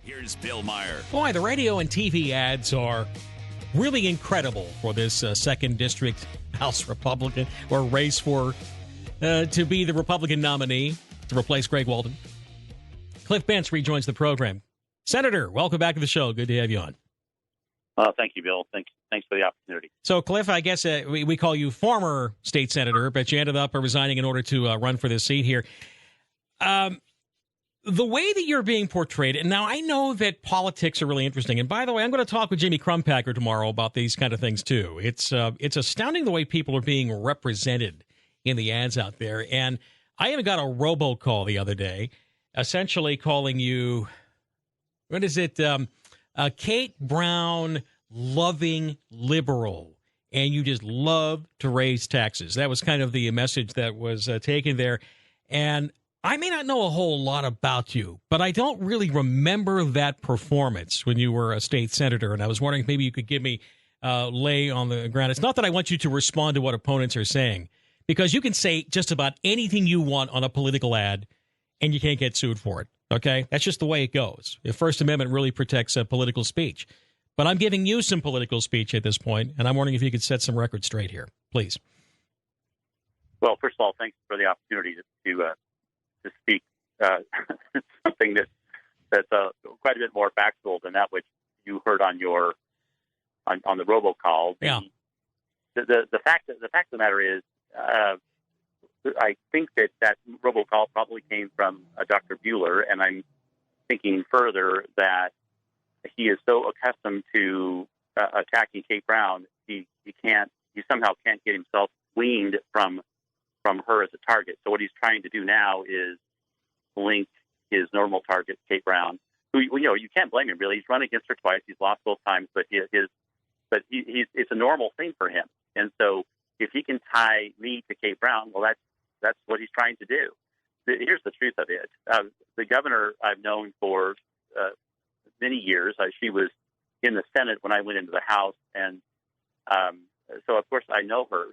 Here's Bill Meyer. Boy, the radio and TV ads are really incredible for this 2nd District House Republican or race for to be the Republican nominee to replace Greg Walden. Cliff Bentz rejoins the program. Senator, welcome back to the show. Good to have you on. Thank you, Bill. Thanks for the opportunity. So, Cliff, I guess we call you former state senator, but you ended up resigning in order to run for this seat here. The way that you're being portrayed, and now I know that politics are really interesting. And by the way, I'm going to talk with Jimmy Crumpacker tomorrow about these kind of things too. It's astounding the way people are being represented in the ads out there. And I even got a robocall the other day, essentially calling you, what is it, a Kate Brown loving liberal, and you just love to raise taxes. That was kind of the message that was taken there. And I may not know a whole lot about you, but I don't really remember that performance when you were a state senator. And I was wondering if maybe you could give me lay on the ground. It's not that I want you to respond to what opponents are saying, because you can say just about anything you want on a political ad and you can't get sued for it. Okay? That's just the way it goes. The First Amendment really protects political speech. But I'm giving you some political speech at this point, and I'm wondering if you could set some records straight here, please. Well, first of all, thanks for the opportunity to speak something that's quite a bit more factual than that which you heard on your on the robocall. Yeah. The fact of the matter is, I think that robocall probably came from Dr. Bueller, and I'm thinking further that he is so accustomed to attacking Kate Brown, he somehow can't get himself weaned from her as a target. So what he's trying to do now is link his normal target, Kate Brown, who, you can't blame him, really. He's run against her twice. He's lost both times, but it's a normal thing for him. And so if he can tie me to Kate Brown, well, that's what he's trying to do. Here's the truth of it. The governor I've known for many years. She was in the Senate when I went into the House, and so, of course, I know her.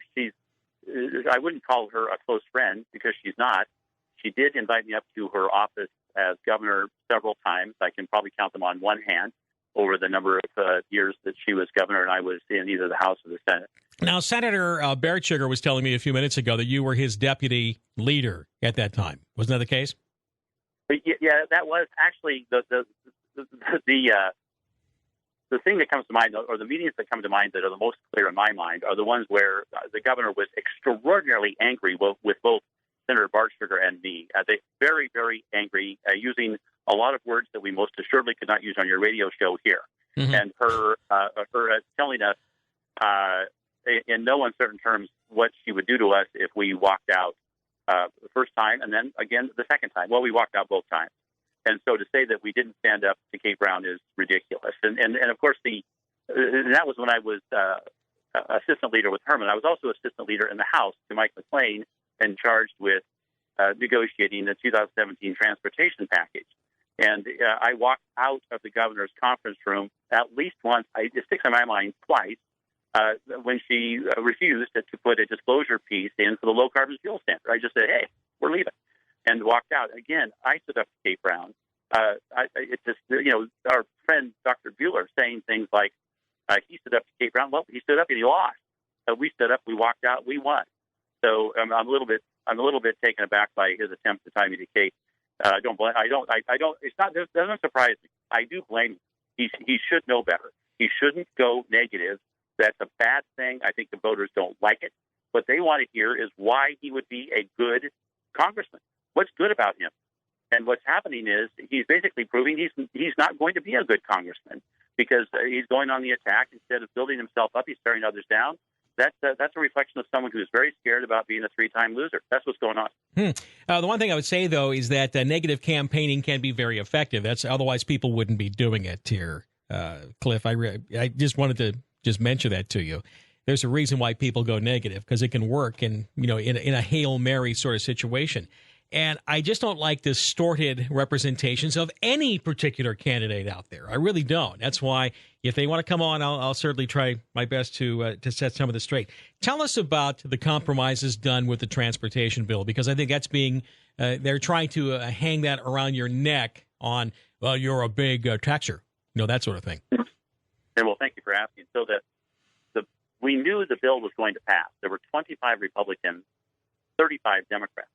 I wouldn't call her a close friend because she's not. She did invite me up to her office as governor several times. I can probably count them on one hand over the number of years that she was governor and I was in either the House or the Senate. Now, Senator Bertschiger was telling me a few minutes ago that you were his deputy leader at that time. Wasn't that the case? Yeah, that was actually the thing that comes to mind, or the meetings that come to mind that are the most clear in my mind, are the ones where the governor was extraordinarily angry with both Senator Bertschiger and me. They very, very angry, using a lot of words that we most assuredly could not use on your radio show here. Mm-hmm. And her telling us in no uncertain terms what she would do to us if we walked out the first time and then again the second time. Well, we walked out both times. And so to say that we didn't stand up to Kate Brown is ridiculous. And of course, that was when I was assistant leader with Herman. I was also assistant leader in the House to Mike McLean and charged with negotiating the 2017 transportation package. And I walked out of the governor's conference room at least once. It sticks in my mind twice when she refused to put a disclosure piece in for the low-carbon fuel standard. I just said, hey, we're leaving. And walked out. Again, I stood up to Kate Brown. It's just, our friend Dr. Bueller saying things like, he stood up to Kate Brown. Well, he stood up and he lost. We stood up, we walked out, we won. So I'm a little bit taken aback by his attempt to tie me to Kate. It doesn't surprise me. I do blame him. He should know better. He shouldn't go negative. That's a bad thing. I think the voters don't like it. What they want to hear is why he would be a good congressman. What's good about him? And what's happening is he's basically proving he's not going to be a good congressman because he's going on the attack instead of building himself up. He's tearing others down. That's a reflection of someone who's very scared about being a three-time loser. That's what's going on. The one thing I would say, though, is that negative campaigning can be very effective. Otherwise people wouldn't be doing it here, Cliff. I just wanted to mention that to you. There's a reason why people go negative because it can work in a Hail Mary sort of situation. And I just don't like distorted representations of any particular candidate out there. I really don't. That's why if they want to come on, I'll certainly try my best to set some of this straight. Tell us about the compromises done with the transportation bill, because I think that's they're trying to hang that around your neck on well, you're a big taxer, that sort of thing. And well, thank you for asking. So we knew the bill was going to pass. There were 25 Republicans, 35 Democrats.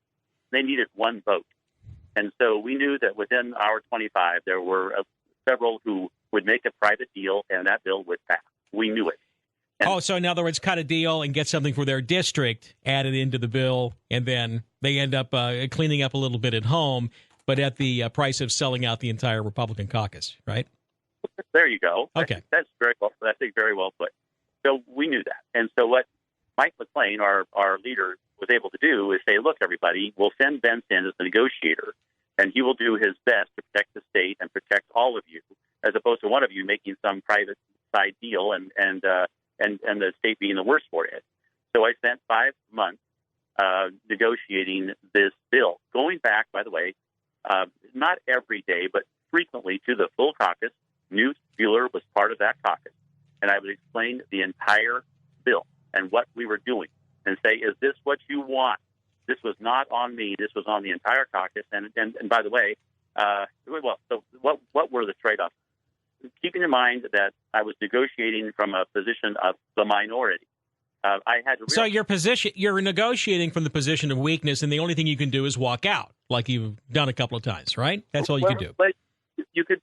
They needed one vote. And so we knew that within our 25, there were several who would make a private deal, and that bill would pass. We knew it. So in other words, cut a deal and get something for their district added into the bill, and then they end up cleaning up a little bit at home, but at the price of selling out the entire Republican caucus, right? There you go. Okay. That's very well put. So we knew that. And so what Mike McLean, our leader, was able to do is say, look, everybody, we'll send Bentz in as the negotiator, and he will do his best to protect the state and protect all of you, as opposed to one of you making some private side deal and the state being the worst for it. So I spent 5 months negotiating this bill, going back, by the way, not every day, but frequently to the full caucus. Newt Bueller was part of that caucus. And I would explain the entire bill and what we were doing and say, is this what you want? This was not on me. This was on the entire caucus. And by the way, so what were the trade-offs? Keeping in mind that I was negotiating from a position of the minority. I had to you're negotiating from the position of weakness, and the only thing you can do is walk out, like you've done a couple of times, right? That's all you can do. You could.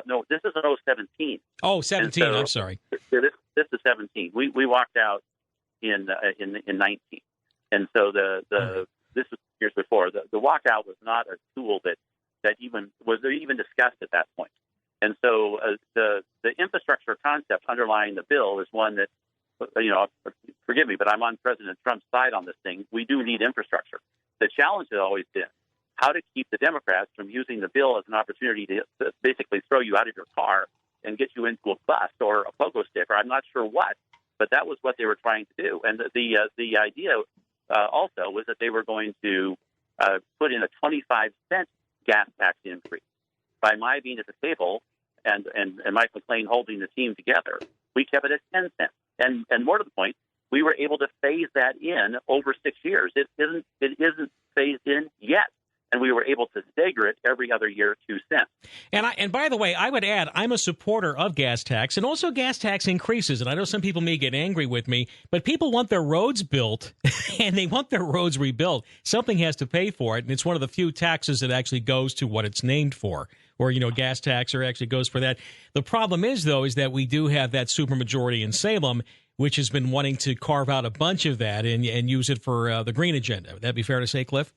No, this is an 017. Oh, 17. So, I'm sorry. This is 17. We walked out in 19, and so this was years before. The walkout was not a tool that even was even discussed at that point. And so the infrastructure concept underlying the bill is one that, forgive me, but I'm on President Trump's side on this thing. We do need infrastructure. The challenge has always been how to keep the Democrats from using the bill as an opportunity to basically throw you out of your car and get you into a bus or a pogo stick, or I'm not sure what, but that was what they were trying to do. And the idea also was that they were going to put in a 25-cent gas tax increase. By my being at the table and Mike McLean holding the team together, we kept it at 10 cents. And more to the point, we were able to phase that in over 6 years. It isn't phased in yet. And we were able to stagger it every other year 2 cents. And by the way, I would add, I'm a supporter of gas tax and also gas tax increases. And I know some people may get angry with me, but people want their roads built and they want their roads rebuilt. Something has to pay for it. And it's one of the few taxes that actually goes to what it's named for. Or, gas tax or actually goes for that. The problem is, though, is that we do have that supermajority in Salem, which has been wanting to carve out a bunch of that and use it for the green agenda. Would that be fair to say, Cliff?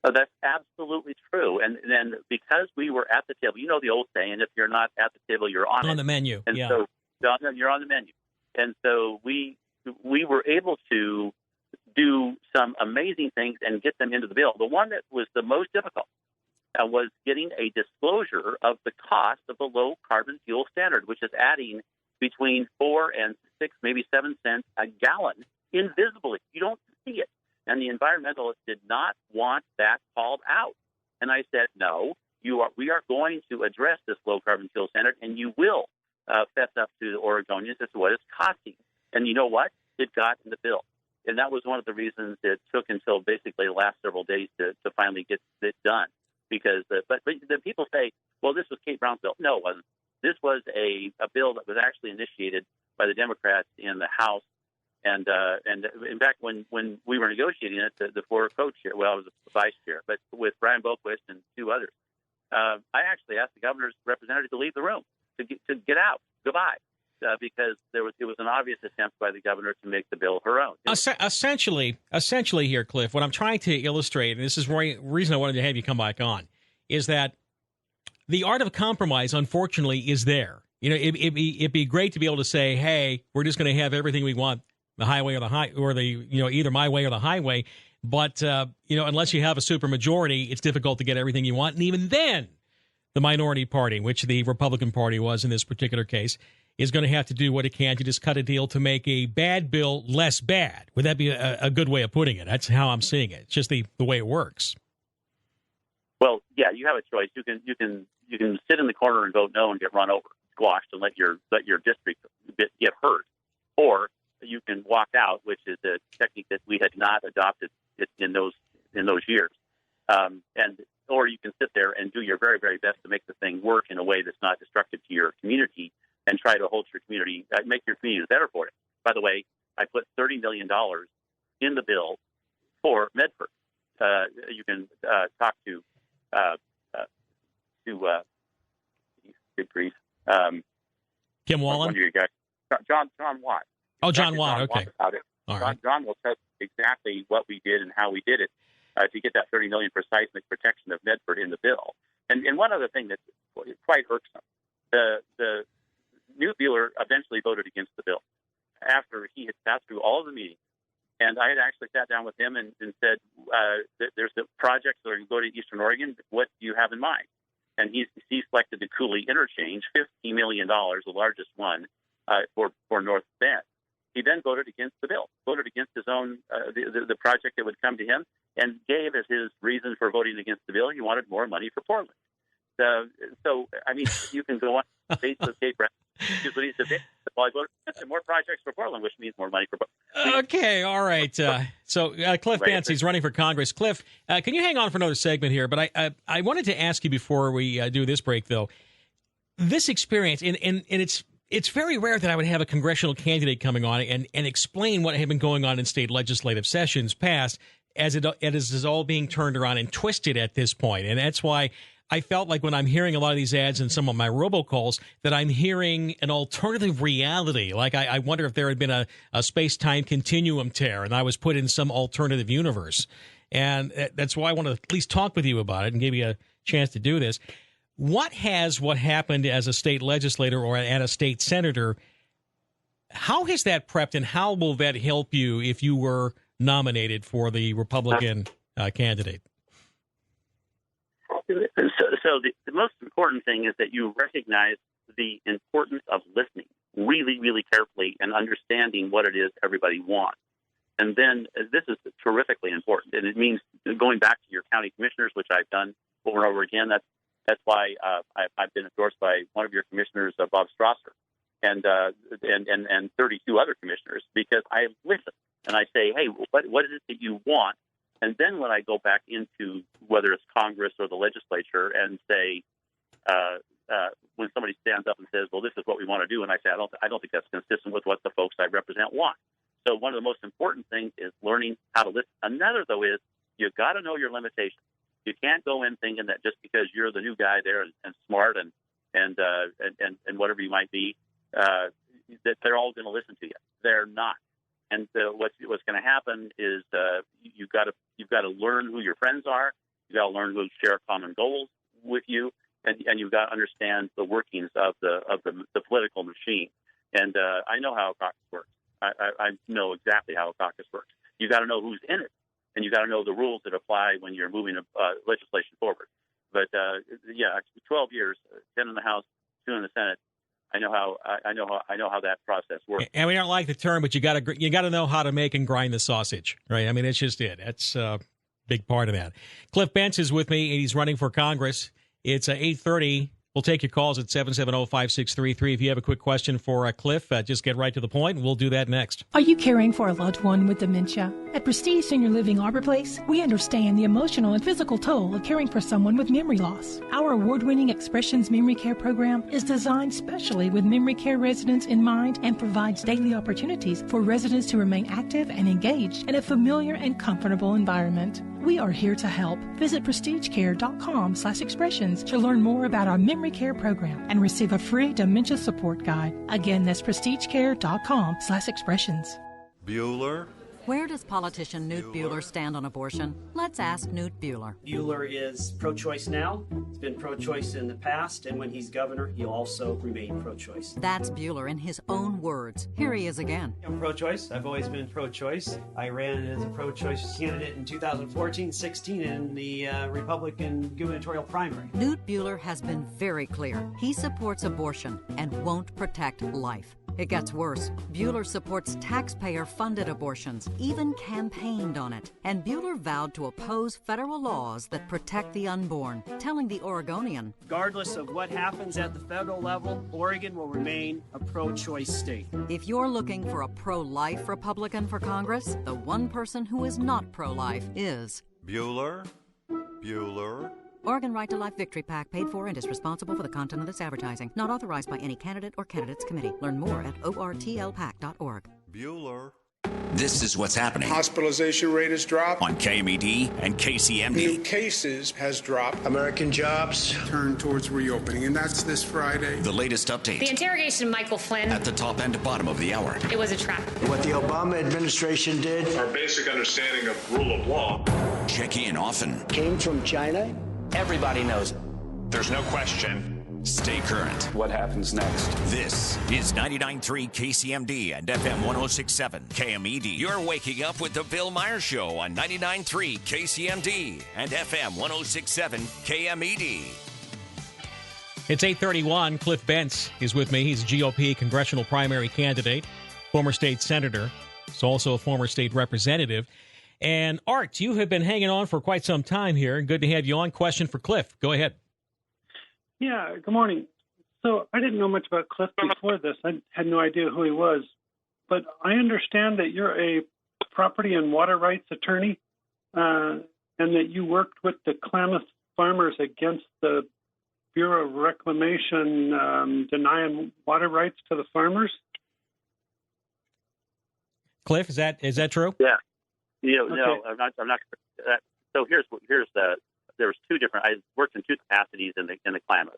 Oh, that's absolutely true. And then because we were at the table, the old saying, if you're not at the table, you're on the menu. And yeah. So you're on the menu. And so we were able to do some amazing things and get them into the bill. The one that was the most difficult was getting a disclosure of the cost of the low carbon fuel standard, which is adding between 4 and 6, maybe 7 cents a gallon invisibly. You don't see it. And the environmentalists did not want that called out. And I said, no, we are going to address this low carbon fuel standard, and you will fess up to the Oregonians as to what it's costing. And you know what? It got in the bill. And that was one of the reasons it took until basically the last several days to finally get it done. Because but the people say, well, this was Kate Brown's bill. No, it wasn't. This was a bill that was actually initiated by the Democrats in the House. And in fact, when we were negotiating it, the four co-chair, well, I was the vice chair, but with Brian Boquist and 2 others, I actually asked the governor's representative to leave the room, to get out, goodbye, because it was an obvious attempt by the governor to make the bill her own. Essentially here, Cliff, what I'm trying to illustrate, and this is the reason I wanted to have you come back on, is that the art of compromise, unfortunately, is there. It'd be great to be able to say, hey, we're just going to have everything we want, the highway or either my way or the highway. But, unless you have a supermajority, it's difficult to get everything you want. And even then, the minority party, which the Republican Party was in this particular case, is going to have to do what it can to just cut a deal to make a bad bill less bad. Would that be a good way of putting it? That's how I'm seeing it. It's just the way it works. Well, yeah, you have a choice. You can sit in the corner and vote no and get run over, squashed, and let your district get hurt, or you can walk out, which is a technique that we had not adopted in those years. And or you can sit there and do your very, very best to make the thing work in a way that's not destructive to your community and try to hold your community, make your community better for it. By the way, I put $30 million in the bill for Medford. You can talk to good grief. Kim Wallen? One of you guys. John Watt. Oh, John Watt, okay. About it. John will tell you exactly what we did and how we did it to get that $30 million for seismic protection of Medford in the bill. And one other thing that's quite irksome, the Newt Buehler eventually voted against the bill after he had sat through all of the meetings. And I had actually sat down with him and said, there's the projects that are going to go to Eastern Oregon. What do you have in mind? And he selected the Cooley Interchange, $50 million, the largest one for North Bend. He then voted against the bill, voted against his own, the project that would come to him, and gave as his reason for voting against the bill, he wanted more money for Portland. So I mean, you can go on states of Cape Breton. Well, I voted against more projects for Portland, which means more money for Portland. Okay, all right. So Cliff Bentz, he's running for Congress. Cliff, can you hang on for another segment here? But I wanted to ask you before we do this break, though, this experience, and it's very rare that I would have a congressional candidate coming on and explain what had been going on in state legislative sessions past as it is all being turned around and twisted at this point. And that's why I felt like when I'm hearing a lot of these ads and some of my robocalls that I'm hearing an alternative reality. Like I wonder if there had been a space-time continuum tear and I was put in some alternative universe. And that's why I want to at least talk with you about it and give you a chance to do this. What happened as a state legislator or at a state senator, how has that prepped and how will that help you if you were nominated for the Republican candidate? So the most important thing is that you recognize the importance of listening really, really carefully and understanding what it is everybody wants. And then this is terrifically important. And it means going back to your county commissioners, which I've done over and over again. That's why I've been endorsed by one of your commissioners, Bob Strasser, and 32 other commissioners, because I listen and I say, hey, what is it that you want? And then when I go back into whether it's Congress or the legislature and say, when somebody stands up and says, well, this is what we want to do, and I say, I don't think that's consistent with what the folks I represent want. So one of the most important things is learning how to listen. Another, though, is you've got to know your limitations. You can't go in thinking that just because you're the new guy there and smart and whatever you might be, that they're all going to listen to you. They're not. And what's going to happen is you've got to learn who your friends are. You've got to learn who share common goals with you, and you've got to understand the workings of the political machine. And I know how a caucus works. I know exactly how a caucus works. You've got to know who's in it, and you've got to know the rules that apply when you're moving legislation forward. But 12 years, 10 in the House, 2 in the Senate. I know how that process works. And we don't like the term, but you got to know how to make and grind the sausage, right? I mean, that's just it. That's a big part of that. Cliff Bentz is with me, and he's running for Congress. It's 8:30. We'll take your calls at 770-5633. If you have a quick question for Cliff, just get right to the point, and we'll do that next. Are you caring for a loved one with dementia? At Prestige Senior Living Arbor Place, we understand the emotional and physical toll of caring for someone with memory loss. Our award-winning Expressions Memory Care program is designed specially with memory care residents in mind and provides daily opportunities for residents to remain active and engaged in a familiar and comfortable environment. We are here to help. Visit prestigecare.com/expressions to learn more about our memory care program and receive a free dementia support guide. Again, that's prestigecare.com/expressions. Bueller. Where does politician Newt Buehler stand on abortion? Let's ask Newt Buehler. Buehler is pro-choice now. He's been pro-choice in the past, and when he's governor, he'll also remain pro-choice. That's Buehler in his own words. Here he is again. I'm pro-choice. I've always been pro-choice. I ran as a pro-choice candidate in 2014-16 in the Republican gubernatorial primary. Newt Buehler has been very clear. He supports abortion and won't protect life. It gets worse. Buehler supports taxpayer-funded abortions, even campaigned on it. And Buehler vowed to oppose federal laws that protect the unborn, telling the Oregonian, regardless of what happens at the federal level, Oregon will remain a pro-choice state. If you're looking for a pro-life Republican for Congress, the one person who is not pro-life is Bueller. Bueller. Oregon Right to Life Victory PAC paid for and is responsible for the content of this advertising. Not authorized by any candidate or candidates committee. Learn more at ortlpac.org. Bueller. This is what's happening. Hospitalization rate has dropped. On KMED and KCMD. New cases has dropped. American jobs turn towards reopening, and that's this Friday. The latest update. The interrogation of Michael Flynn. At the top and bottom of the hour. It was a trap. What the Obama administration did. Our basic understanding of rule of law. Check in often. Came from China. Everybody knows it. There's no question. Stay current. What happens next? This is 99.3 KCMD and FM 106.7 KMED. You're waking up with the Bill Meyer Show on 99.3 KCMD and FM 106.7 KMED. It's 8:31. Cliff Bentz is with me. He's a GOP congressional primary candidate, former state senator. He's also a former state representative. And Art, you have been hanging on for quite some time here. Good to have you on. Question for Cliff. Go ahead. Yeah, good morning. So I didn't know much about Cliff before this. I had no idea who he was. But I understand that you're a property and water rights attorney and that you worked with the Klamath farmers against the Bureau of Reclamation denying water rights to the farmers. Cliff, is that true? Yeah. Okay. No, I'm not. So there was two different. I worked in two capacities in the Klamath.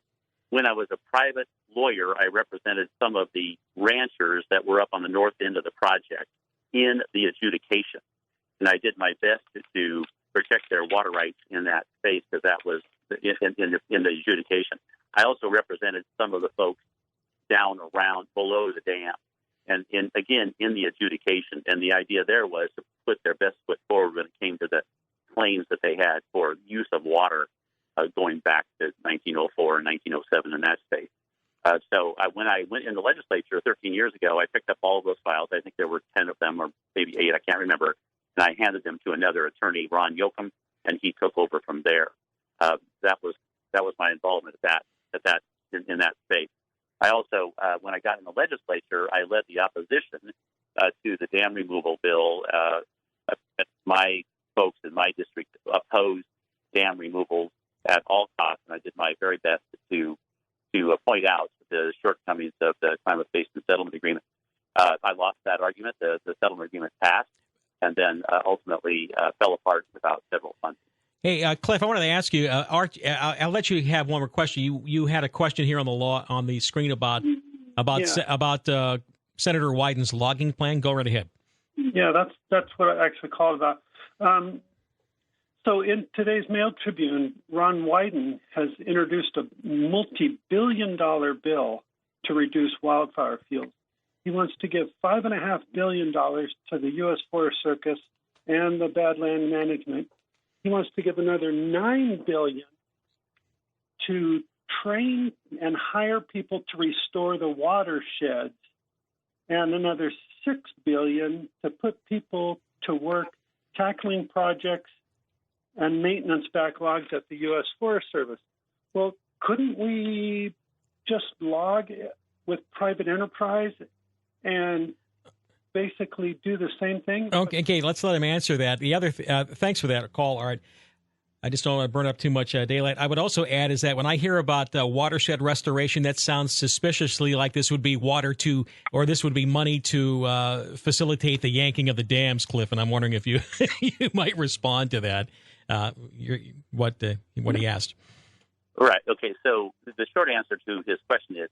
When I was a private lawyer, I represented some of the ranchers that were up on the north end of the project in the adjudication, and I did my best to protect their water rights in that space because that was in the adjudication. I also represented some of the folks down around below the dam, and again in the adjudication. And the idea there was to put their best foot forward when it came to the claims that they had for use of water going back to 1904 and 1907 in that space. When I went in the legislature 13 years ago, I picked up all of those files. I think there were 10 of them or maybe 8, I can't remember. And I handed them to another attorney, Ron Yoakum, and he took over from there. That was my involvement in that space. I also, when I got in the legislature, I led the opposition to the dam removal bill. My folks in my district opposed dam removals at all costs, and I did my very best to point out the shortcomings of the Climate Basin Settlement Agreement. I lost that argument. The settlement agreement passed, and then ultimately fell apart without federal funding. Hey, Cliff, I wanted to ask you, Art, I'll let you have one more question. You had a question here on the screen about Senator Wyden's logging plan. Go right ahead. Yeah, that's what I actually called about. So in today's Mail Tribune, Ron Wyden has introduced a multi-billion-dollar bill to reduce wildfire fuels. He wants to give $5.5 billion to the U.S. Forest Service and the Badland Management. He wants to give another $9 billion to train and hire people to restore the watersheds, and another $6 billion to put people to work tackling projects and maintenance backlogs at the U.S. Forest Service. Well, couldn't we just log with private enterprise and basically do the same thing? Okay, let's let him answer that. The other, thanks for that call, Art. I just don't want to burn up too much daylight. I would also add is that when I hear about watershed restoration, that sounds suspiciously like this would be this would be money to facilitate the yanking of the dams, Cliff. And I'm wondering if you you might respond to that. What he asked. Right. Okay. So the short answer to his question is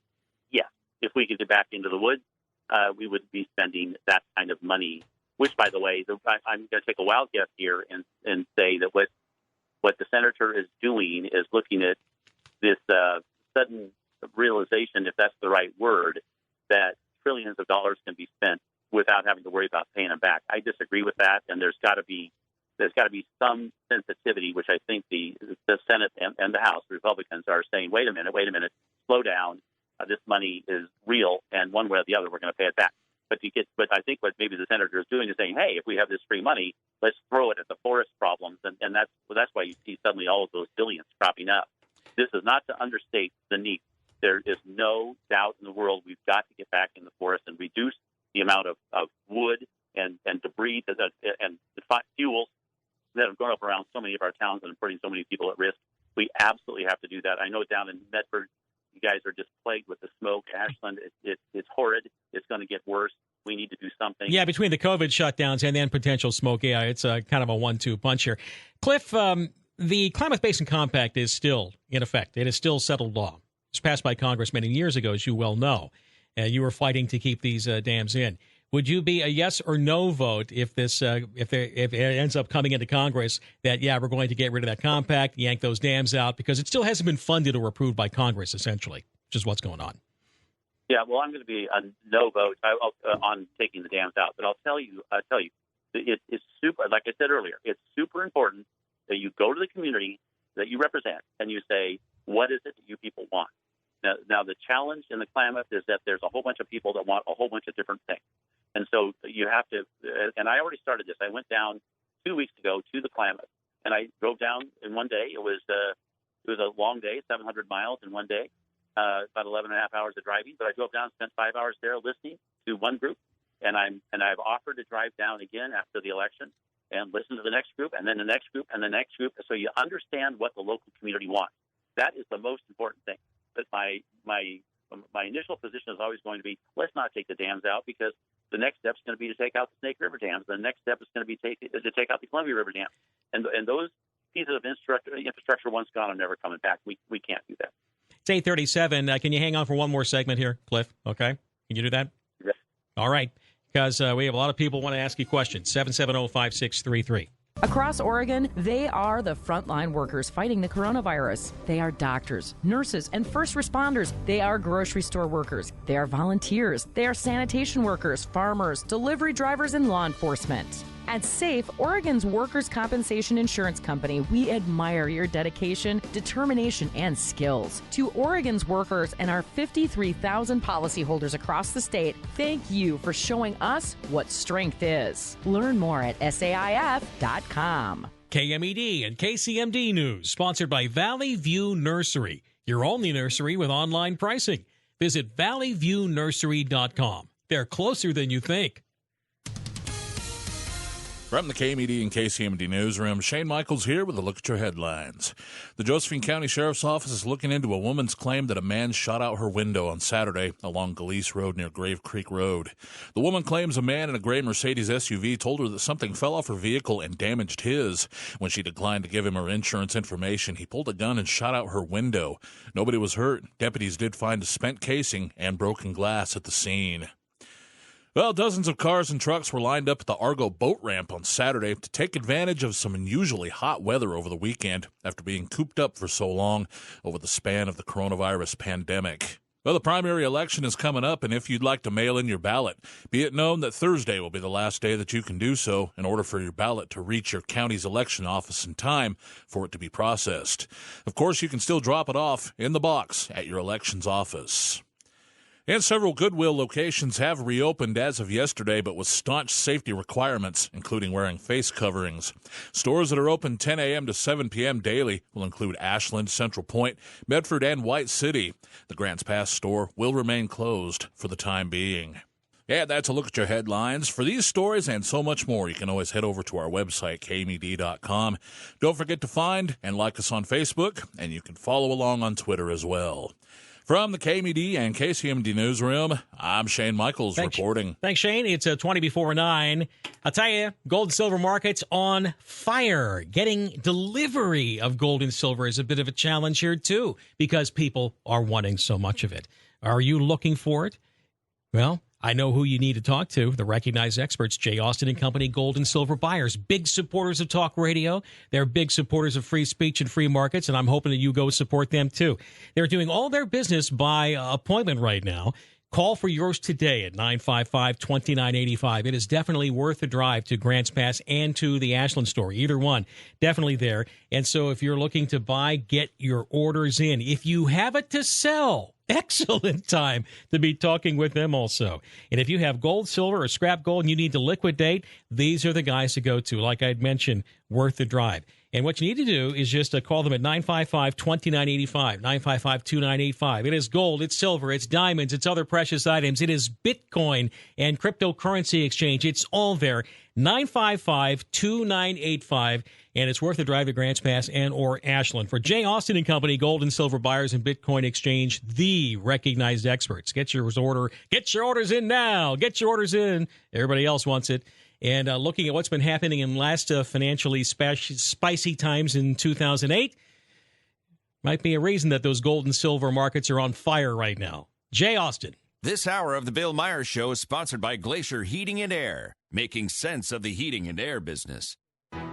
yes. If we could get back into the woods, we would be spending that kind of money. Which, by the way, I'm going to take a wild guess here and say that what the senator is doing is looking at this sudden realization, if that's the right word, that trillions of dollars can be spent without having to worry about paying them back. I disagree with that, and there's got to be some sensitivity, which I think the Senate and the House Republicans are saying, wait a minute, slow down. This money is real, and one way or the other, we're going to pay it back. But I think what maybe the senator is doing is saying, hey, if we have this free money, let's throw it at the forest problems, and that's why you see suddenly all of those billions cropping up. This is not to understate the need. There is no doubt in the world we've got to get back in the forest and reduce the amount of wood and debris and fuels that have grown up around so many of our towns and putting so many people at risk. We absolutely have to do that. I know down in Medford, you guys are just plagued with the smoke. Ashland, it's horrid. It's going to get worse. We need to do something. Yeah, between the COVID shutdowns and then potential smoke, it's a kind of a 1-2 punch here. Cliff, the Klamath Basin Compact is still in effect. It is still settled law. It was passed by Congress many years ago, as you well know. You were fighting to keep these dams in. Would you be a yes or no vote if this if it ends up coming into Congress that, we're going to get rid of that compact, yank those dams out, because it still hasn't been funded or approved by Congress, essentially, which is what's going on? Yeah, well, I'm going to be a no vote on taking the dams out. But I'll tell you, it's super. Like I said earlier, it's super important that you go to the community that you represent and you say, what is it that you people want? Now, the challenge in the Klamath is that there's a whole bunch of people that want a whole bunch of different things. And so you have to, and I already started this. I went down 2 weeks ago to the Klamath, and I drove down in one day. It was a long day, 700 miles in one day, about 11 and a half hours of driving. But I drove down, spent 5 hours there listening to one group, and I've offered to drive down again after the election and listen to the next group, and then the next group, and the next group, so you understand what the local community wants. That is the most important thing. But my initial position is always going to be, let's not take the dams out, because the next step is going to be to take out the Snake River dams. The next step is going to be to take out the Columbia River dam. And those pieces of infrastructure once gone are never coming back. We can't do that. It's 8:37. Can you hang on for one more segment here, Cliff? Okay. Can you do that? Yeah. All right. Because we have a lot of people want to ask you questions. 770-5633. Across Oregon, they are the frontline workers fighting the coronavirus. They are doctors, nurses, and first responders. They are grocery store workers. They are volunteers. They are sanitation workers, farmers, delivery drivers, and law enforcement. At SAFE, Oregon's workers' compensation insurance company, we admire your dedication, determination, and skills. To Oregon's workers and our 53,000 policyholders across the state, thank you for showing us what strength is. Learn more at SAIF.com. KMED and KCMD News, sponsored by Valley View Nursery, your only nursery with online pricing. Visit valleyviewnursery.com. They're closer than you think. From the KMED and KCMD newsroom, Shane Michaels here with a look at your headlines. The Josephine County Sheriff's Office is looking into a woman's claim that a man shot out her window on Saturday along Galease Road near Grave Creek Road. The woman claims a man in a gray Mercedes SUV told her that something fell off her vehicle and damaged his. When she declined to give him her insurance information, he pulled a gun and shot out her window. Nobody was hurt. Deputies did find a spent casing and broken glass at the scene. Well, dozens of cars and trucks were lined up at the Argo boat ramp on Saturday to take advantage of some unusually hot weather over the weekend after being cooped up for so long over the span of the coronavirus pandemic. Well, the primary election is coming up, and if you'd like to mail in your ballot, be it known that Thursday will be the last day that you can do so in order for your ballot to reach your county's election office in time for it to be processed. Of course, you can still drop it off in the box at your elections office. And several Goodwill locations have reopened as of yesterday, but with staunch safety requirements, including wearing face coverings. Stores that are open 10 a.m. to 7 p.m. daily will include Ashland, Central Point, Medford, and White City. The Grants Pass store will remain closed for the time being. Yeah, that's a look at your headlines. For these stories and so much more, you can always head over to our website, kmed.com. Don't forget to find and like us on Facebook, and you can follow along on Twitter as well. From the KMED and KCMD newsroom, I'm Shane Michaels reporting. Thanks, Shane. It's 20 before 9. I'll tell you, gold and silver markets on fire. Getting delivery of gold and silver is a bit of a challenge here, too, because people are wanting so much of it. Are you looking for it? Well, I know who you need to talk to, the recognized experts, J. Austin & Company, gold and silver buyers, big supporters of talk radio. They're big supporters of free speech and free markets, and I'm hoping that you go support them, too. They're doing all their business by appointment right now. Call for yours today at 955-2985. It is definitely worth a drive to Grants Pass and to the Ashland store. Either one, definitely there. And so if you're looking to buy, get your orders in. If you have it to sell, excellent time to be talking with them also. And if you have gold, silver, or scrap gold and you need to liquidate, these are the guys to go to. Like I'd mentioned, worth the drive. And what you need to do is just call them at 955-2985, 955-2985. It is gold, it's silver, it's diamonds, it's other precious items. It is Bitcoin and cryptocurrency exchange. It's all there. 955-2985. And it's worth the drive to Grants Pass and or Ashland. For J. Austin and Company, gold and silver buyers and Bitcoin exchange, the recognized experts. Get your orders in now. Get your orders in. Everybody else wants it. And looking at what's been happening in last financially spicy times in 2008, might be a reason that those gold and silver markets are on fire right now. J. Austin. This hour of the Bill Meyer Show is sponsored by Glacier Heating and Air, making sense of the heating and air business.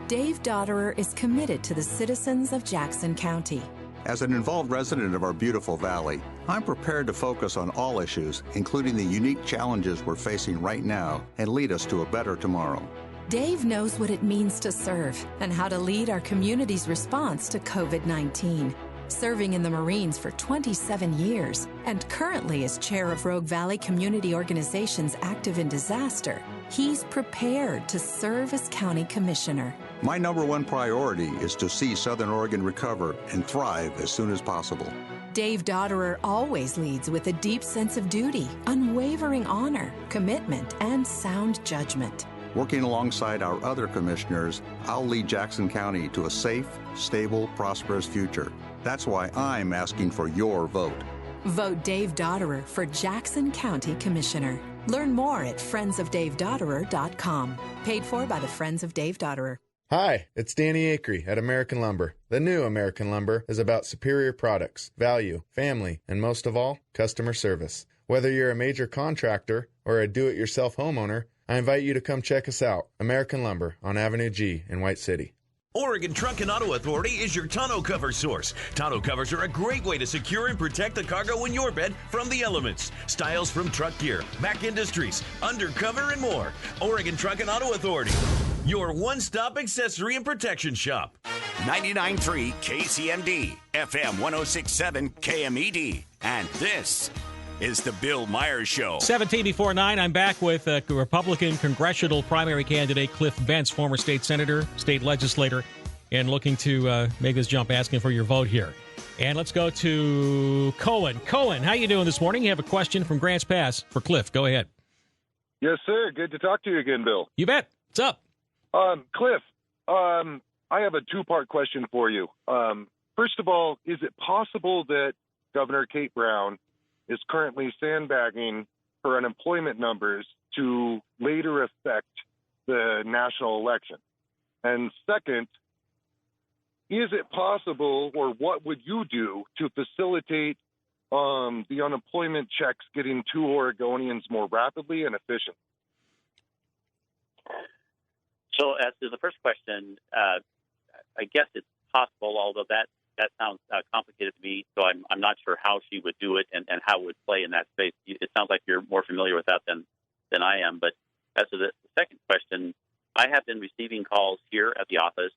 Dave Dotterer is committed to the citizens of Jackson County. As an involved resident of our beautiful valley, I'm prepared to focus on all issues, including the unique challenges we're facing right now, and lead us to a better tomorrow. Dave knows what it means to serve and how to lead our community's response to COVID-19. Serving in the Marines for 27 years and currently as chair of Rogue Valley Community Organizations Active in Disaster, he's prepared to serve as county commissioner. My number one priority is to see Southern Oregon recover and thrive as soon as possible. Dave Dotterer always leads with a deep sense of duty, unwavering honor, commitment, and sound judgment. Working alongside our other commissioners, I'll lead Jackson County to a safe, stable, prosperous future. That's why I'm asking for your vote. Vote Dave Dotterer for Jackson County Commissioner. Learn more at friendsofdavedotterer.com. Paid for by the Friends of Dave Dotterer. Hi, it's Danny Acree at American Lumber. The new American Lumber is about superior products, value, family, and most of all, customer service. Whether you're a major contractor or a do-it-yourself homeowner, I invite you to come check us out. American Lumber on Avenue G in White City. Oregon Truck and Auto Authority is your tonneau cover source. Tonneau covers are a great way to secure and protect the cargo in your bed from the elements. Styles from Truck Gear, Mac Industries, Undercover, and more. Oregon Truck and Auto Authority, your one-stop accessory and protection shop. 99.3 KCMD, FM 106.7 KMED. And this is the Bill Meyer Show. 17 before 9, I'm back with Republican congressional primary candidate Cliff Bentz, former state senator, state legislator, and looking to make this jump, asking for your vote here. And let's go to Cohen. Cohen, how you doing this morning? You have a question from Grants Pass for Cliff. Go ahead. Yes, sir. Good to talk to you again, Bill. You bet. What's up? Cliff, I have a two-part question for you. First of all, is it possible that Governor Kate Brown is currently sandbagging her unemployment numbers to later affect the national election? And second, is it possible, or what would you do to facilitate the unemployment checks getting to Oregonians more rapidly and efficiently? So as to the first question, I guess it's possible, although that sounds complicated to me, so I'm not sure how she would do it and how it would play in that space. It sounds like you're more familiar with that than I am. But as to the second question, I have been receiving calls here at the office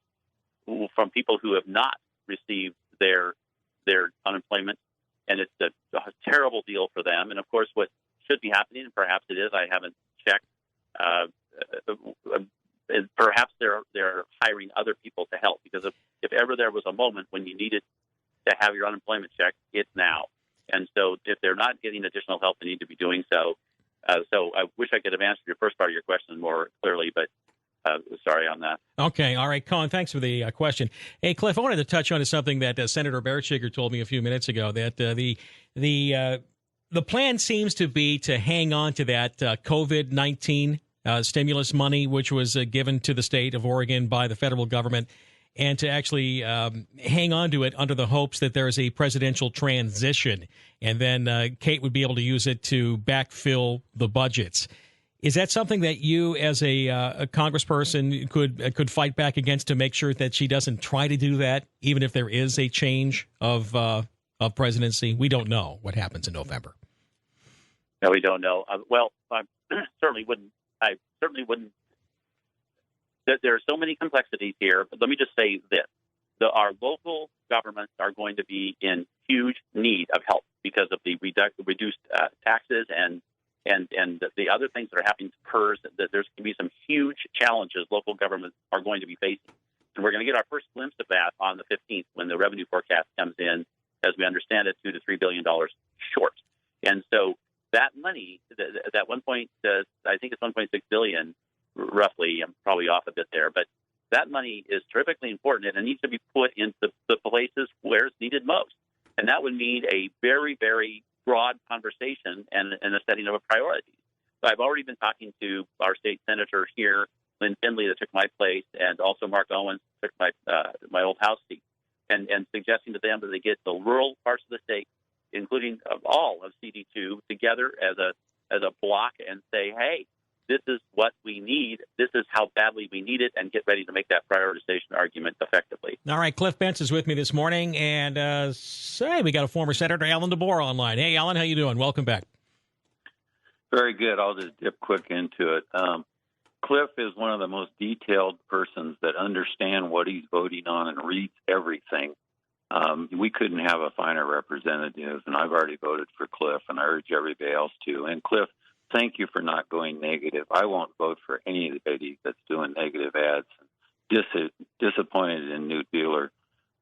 from people who have not received their unemployment, and it's a terrible deal for them. And, of course, what should be happening, and perhaps it is, I haven't checked, perhaps they're hiring other people to help, because if ever there was a moment when you needed to have your unemployment check, it's now. And so if they're not getting additional help, they need to be doing so. So I wish I could have answered your first part of your question more clearly, but sorry on that. Okay. All right, Colin, thanks for the question. Hey, Cliff, I wanted to touch on something that Senator Beretschiger told me a few minutes ago, that the plan seems to be to hang on to that COVID-19 stimulus money, which was given to the state of Oregon by the federal government, and to actually hang on to it under the hopes that there is a presidential transition, and then Kate would be able to use it to backfill the budgets. Is that something that you, as a congressperson, could fight back against to make sure that she doesn't try to do that, even if there is a change of presidency? We don't know what happens in November. No, we don't know. Well, I certainly wouldn't. There are so many complexities here, but let me just say this. Our local governments are going to be in huge need of help because of the reduced taxes and the other things that are happening to PERS. That there's going to be some huge challenges local governments are going to be facing. And we're going to get our first glimpse of that on the 15th when the revenue forecast comes in, as we understand it, $2 to $3 billion short. And so that money, that I think it's 1.6 billion, roughly. I'm probably off a bit there, but that money is terrifically important, and it needs to be put into the places where it's needed most. And that would mean a very, very broad conversation and a setting of a priority. So I've already been talking to our state senator here, Lynn Finley, that took my place, and also Mark Owens took my old House seat, and suggesting to them that they get the rural parts of the state, including all of CD2, together as a block and say, hey, this is what we need. This is how badly we need it, and get ready to make that prioritization argument effectively. All right, Cliff Bentz is with me this morning, and we got a former Senator, Alan DeBoer, online. Hey, Alan, how you doing? Welcome back. Very good. I'll just dip quick into it. Cliff is one of the most detailed persons that understand what he's voting on and reads everything. We couldn't have a finer representative, and I've already voted for Cliff, and I urge everybody else to. And Cliff, thank you for not going negative. I won't vote for anybody that's doing negative ads. Disappointed in Newt Buehler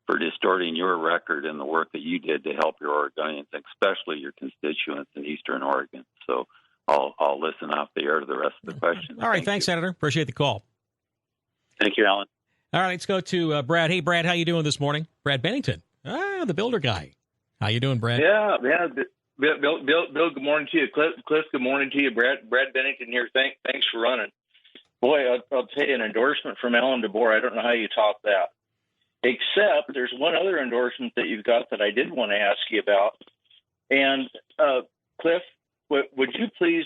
for distorting your record and the work that you did to help your Oregonians, especially your constituents in Eastern Oregon. So I'll listen off the air to the rest of the questions. All right, thanks, Senator. Appreciate the call. Thank you, Alan. All right, let's go to Brad. Hey, Brad, how you doing this morning? Brad Bennington, the builder guy. How you doing, Brad? Yeah. Bill, good morning to you. Cliff, good morning to you. Brad Bennington here. Thanks for running. Boy, I'll tell you, an endorsement from Alan DeBoer. I don't know how you top that. Except there's one other endorsement that you've got that I did want to ask you about. And Cliff, would you please,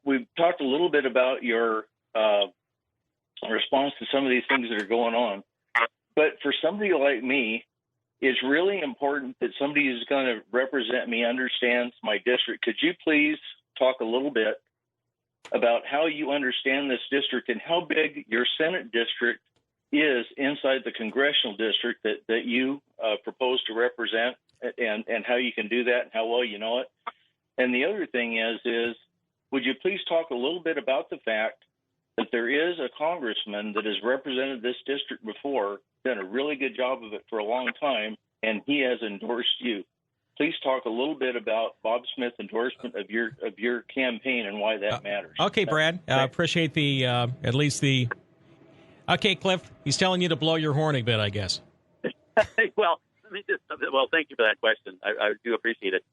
we've talked a little bit about your response to some of these things that are going on. But for somebody like me, it's really important that somebody who's going to represent me understands my district. Could you please talk a little bit about how you understand this district and how big your Senate district is inside the congressional district that you propose to represent, and how you can do that and how well you know it? And the other thing is would you please talk a little bit about the fact that there is a congressman that has represented this district before, done a really good job of it for a long time, and he has endorsed you. Please talk a little bit about Bob Smith's endorsement of your campaign and why that matters. Okay, Brad. Appreciate at least the. Okay, Cliff. He's telling you to blow your horn a bit, I guess. Well, thank you for that question. I do appreciate it.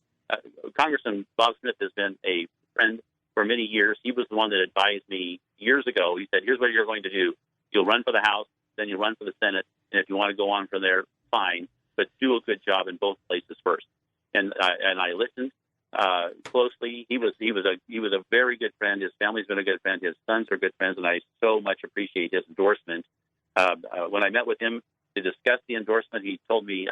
Congressman Bob Smith has been a friend for many years. He was the one that advised me years ago. He said, here's what you're going to do. You'll run for the House, then you'll run for the Senate, and if you want to go on from there, fine, but do a good job in both places first. And I listened closely. He was a very good friend. His family's been a good friend. His sons are good friends, and I so much appreciate his endorsement. When I met with him to discuss the endorsement, he told me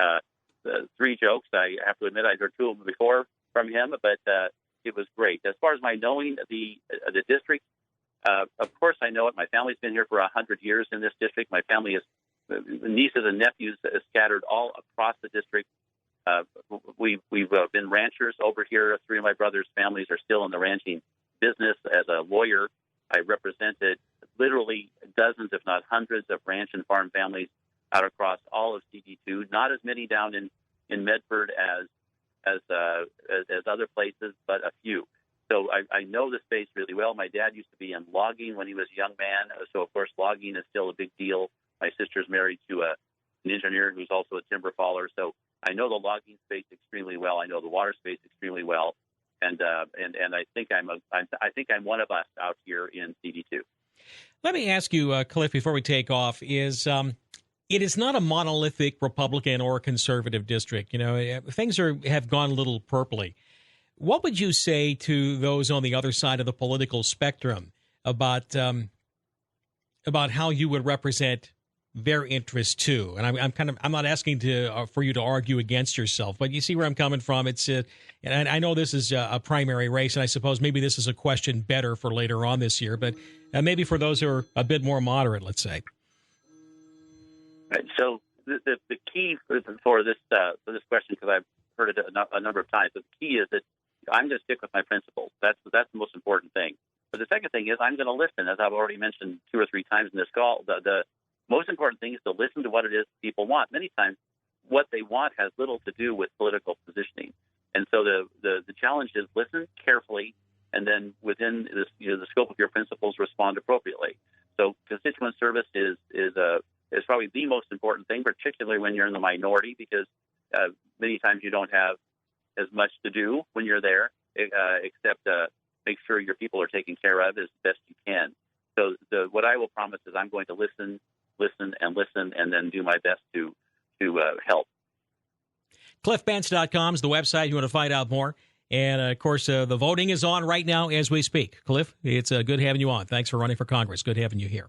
three jokes. I have to admit I'd heard two of them before from him, but it was great. As far as my knowing the district, of course I know it. My family's been here for 100 years in this district. My family is nieces and nephews scattered all across the district. We've been ranchers over here. Three of my brother's families are still in the ranching business. As a lawyer, I represented literally dozens, if not hundreds, of ranch and farm families out across all of CD2. Not as many down in Medford as other places, but a few. So I know the space really well. My dad used to be in logging when he was a young man, so of course logging is still a big deal. My sister's married to an engineer who's also a timber faller, so I know the logging space extremely well. I know the water space extremely well, and I think I'm one of us out here in CD2. Let me ask you, Cliff, before we take off, it is not a monolithic Republican or conservative district. You know, things have gone a little purpley. What would you say to those on the other side of the political spectrum about how you would represent their interests too? And I'm not asking for you to argue against yourself, but you see where I'm coming from. And I know this is a primary race, and I suppose maybe this is a question better for later on this year, but maybe for those who are a bit more moderate, let's say. Right. So the key for this question, because I've heard it a number of times, the key is that I'm going to stick with my principles. That's the most important thing. But the second thing is I'm going to listen, as I've already mentioned 2 or 3 times in this call. The most important thing is to listen to what it is people want. Many times, what they want has little to do with political positioning. And so the challenge is listen carefully, and then within this, the scope of your principles, respond appropriately. So constituent service is probably the most important thing, particularly when you're in the minority, because many times you don't have as much to do when you're there, except make sure your people are taken care of as best you can. So what I will promise is I'm going to listen, and then do my best to help. CliffBentz.com is the website you want to find out more. And, of course, the voting is on right now as we speak. Cliff, it's good having you on. Thanks for running for Congress. Good having you here.